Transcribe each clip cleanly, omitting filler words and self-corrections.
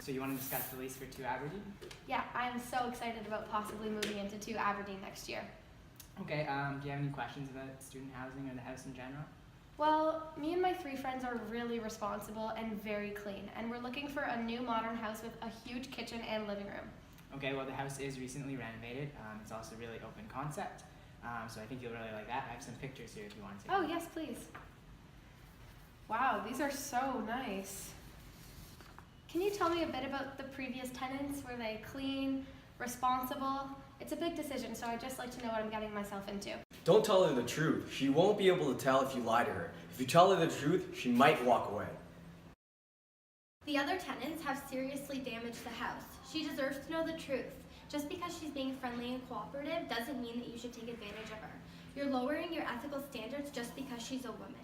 So you want to discuss the lease for 2 Aberdeen? Yeah, I'm so excited about possibly moving into 2 Aberdeen next year. Okay, do you have any questions about student housing or the house in general? Well, me and my 3 friends are really responsible and very clean, and we're looking for a new modern house with a huge kitchen and living room. Okay, well the house is recently renovated. It's also really open concept, so I think you'll really like that. I have some pictures here if you want to. Oh, yes, please. Wow, these are so nice. Can you tell me a bit about the previous tenants? Were they clean, responsible? It's a big decision, so I'd just like to know what I'm getting myself into. Don't tell her the truth. She won't be able to tell if you lie to her. If you tell her the truth, she might walk away. The other tenants have seriously damaged the house. She deserves to know the truth. Just because she's being friendly and cooperative doesn't mean that you should take advantage of her. You're lowering your ethical standards just because she's a woman.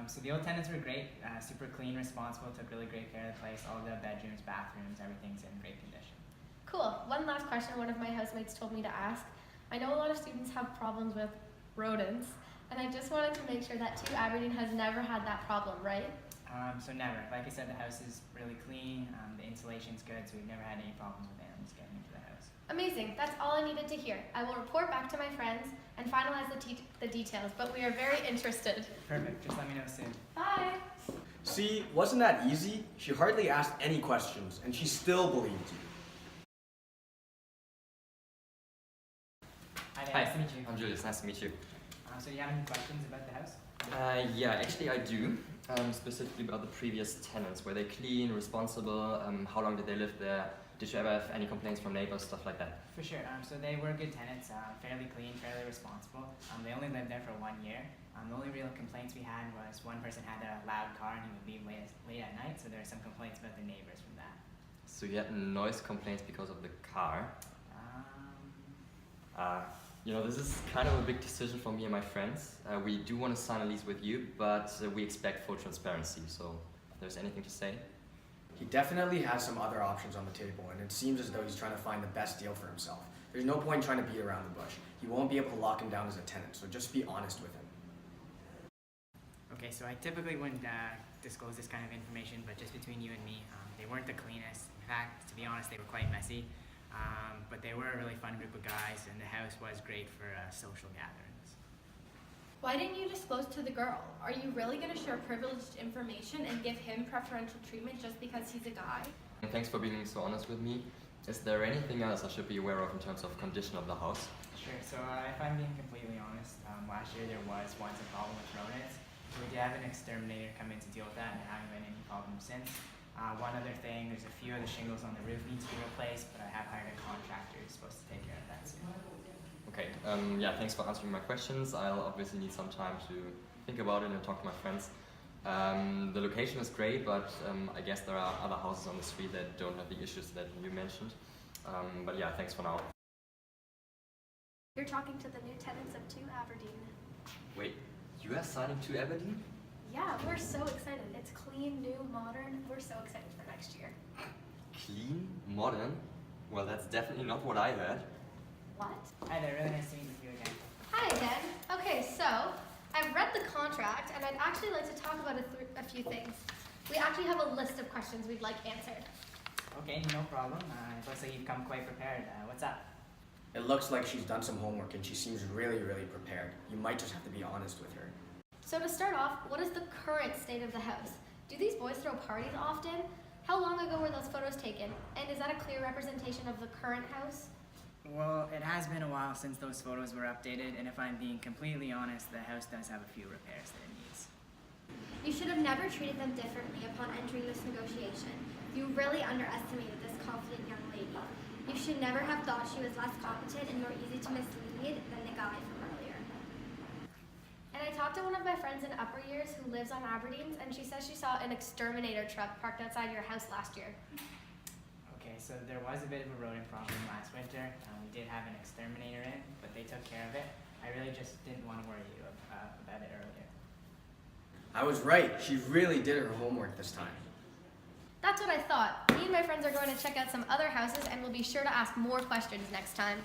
So the old tenants were great, super clean, responsible, took really great care of the place. All the bedrooms, bathrooms, everything's in great condition. Cool. One last question one of my housemates told me to ask. I know a lot of students have problems with rodents, and I just wanted to make sure that 2 Aberdeen has never had that problem, right? So never. Like I said, the house is really clean, the insulation's good, so we've never had any problems with animals getting into the house. Amazing. That's all I needed to hear. I will report back to my friends and finalize the details, but we are very interested. Perfect. Just let me know soon. Bye. See, wasn't that easy? She hardly asked any questions, and she still believed you. Hi there. Hi, Nice to meet you. I'm Julius. Nice to meet you. So do you have any questions about the house? Yeah, actually I do. Specifically about the previous tenants. Were they clean, responsible? How long did they live there? Did you ever have any complaints from neighbors, stuff like that? For sure. So they were good tenants, fairly clean, fairly responsible. They only lived there for 1 year. The only real complaints we had was one person had a loud car and he would leave late at night, so there were some complaints about the neighbors from that. So you had noise complaints because of the car. You know, this is kind of a big decision for me and my friends. We do want to sign a lease with you, but we expect full transparency. So if there's anything to say? He definitely has some other options on the table, and it seems as though he's trying to find the best deal for himself. There's no point trying to beat around the bush. You won't be able to lock him down as a tenant, so just be honest with him. Okay, so I typically wouldn't disclose this kind of information, but just between you and me, they weren't the cleanest. In fact, to be honest, they were quite messy. But they were a really fun group of guys, and the house was great for social gatherings. Why didn't you disclose to the girl? Are you really going to share privileged information and give him preferential treatment just because he's a guy? And thanks for being so honest with me. Is there anything else I should be aware of in terms of condition of the house? Sure, so if I'm being completely honest, last year there was once a problem with rodents. So we did have an exterminator come in to deal with that, and there haven't been any problems since. One other thing, there's a few of the shingles on the roof need to be replaced, but I have hired a contractor who's supposed to take care of that soon. Okay, yeah, thanks for answering my questions. I'll obviously need some time to think about it and talk to my friends. The location is great, but I guess there are other houses on the street that don't have the issues that you mentioned. But yeah, thanks for now. You're talking to the new tenants of 2 Aberdeen. Wait, you are signing to Aberdeen? Yeah, we're so excited. It's clean, new, modern. We're so excited for next year. Clean? Modern? Well, that's definitely not what I heard. What? Hi there, really nice to meet you again. Hi again. Okay, so I've read the contract, and I'd actually like to talk about a few things. We actually have a list of questions we'd like answered. Okay, no problem. It looks like you've come quite prepared. What's up? It looks like she's done some homework, and she seems really, really prepared. You might just have to be honest with her. So to start off, what is the current state of the house? Do these boys throw parties often? How long ago were those photos taken? And is that a clear representation of the current house? Well, it has been a while since those photos were updated, and if I'm being completely honest, the house does have a few repairs that it needs. You should have never treated them differently upon entering this negotiation. You really underestimated this confident young lady. You should never have thought she was less competent and more easy to mislead than the guy from earlier. And I talked to one of my friends in upper years who lives on Aberdeen's, and she says she saw an exterminator truck parked outside your house last year. Okay, so there was a bit of a rodent problem last winter. We did have an exterminator in, but they took care of it. I really just didn't want to worry you about it earlier. I was right. She really did her homework this time. That's what I thought. Me and my friends are going to check out some other houses, and we'll be sure to ask more questions next time.